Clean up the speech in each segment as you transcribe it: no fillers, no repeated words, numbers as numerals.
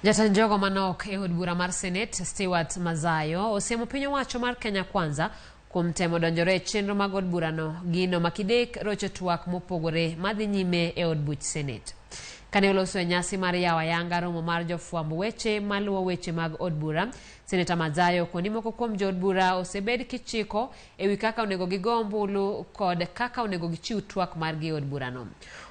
Jatend jogo manok e od bura mar Senate Stewart Madzayo osiemo piny owacho mar Kenya Kwanza kuom temo donjore chenro mag od burano gino makidek rocho twak mopogore madhi nyime e od buch Senate. Kane oloso e nyasi mar yawo ayanga romo mar jofwamb weche maluwo weche mag od bura, Senator Madzayo koni moko kuom jood bura osebed kichiko ewi kaka onego gigo ombulu kod kaka onego gichiw twak margi e od burano.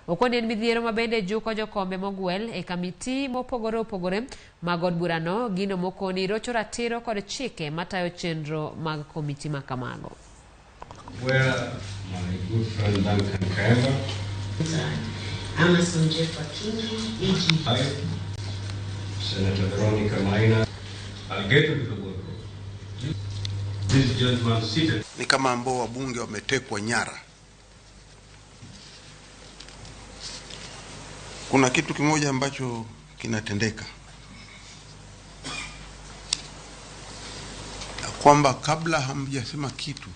Okoni en midhiero mabende juko jokombe mogwel e kamiti mopogore mag od burano gino mokoni rocho ratiro kod chike matayo chenro mag komiti makamago. Where my good friend Duncan Kaiva, Amazon Jeffa Kingi, EG. Senator Veronica Maina, I'll get into the work. This gentleman seated. Ni kama ambao wabunge wametekwa nyara. Kuna kitu kimoja ambacho kinatendeka, kwamba kabla hamjasema kitu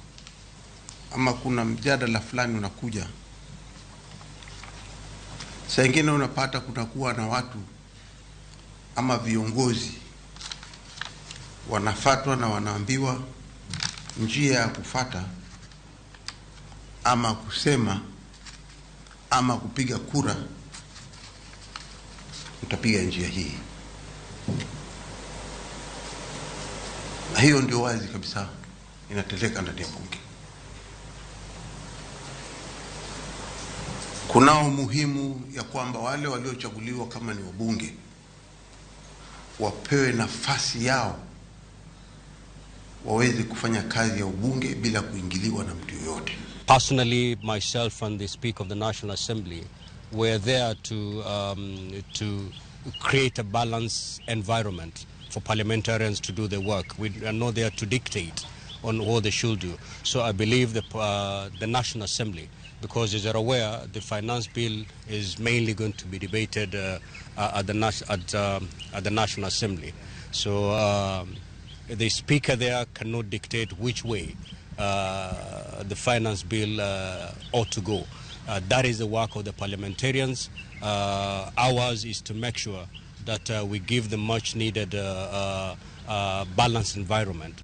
ama kuna mjadala fulani unakuja, saa nyingine unapata kunakuwa na watu ama viongozi wanafatwa na wanaambiwa njia ya kufata ama kusema ama kupiga kura, utapiga njia hii. Na hiyo ndio wazi kabisa inatendeka ndani ya bunge. Kunao muhimu ya kwamba wale waliochaguliwa kama ni wabunge wapewe nafasi yao waweze kufanya kazi ya ubunge bila kuingiliwa na mtu yoyote. Personally, myself and the Speaker of the National Assembly were there to create a balanced environment for parliamentarians to do their work. We are not there to dictate on what they should do. So I believe the National Assembly, because as you're aware, the finance bill is mainly going to be debated at the National Assembly. So the Speaker there cannot dictate which way the finance bill ought to go. That is the work of the parliamentarians. Ours is to make sure that we give the much needed balanced environment.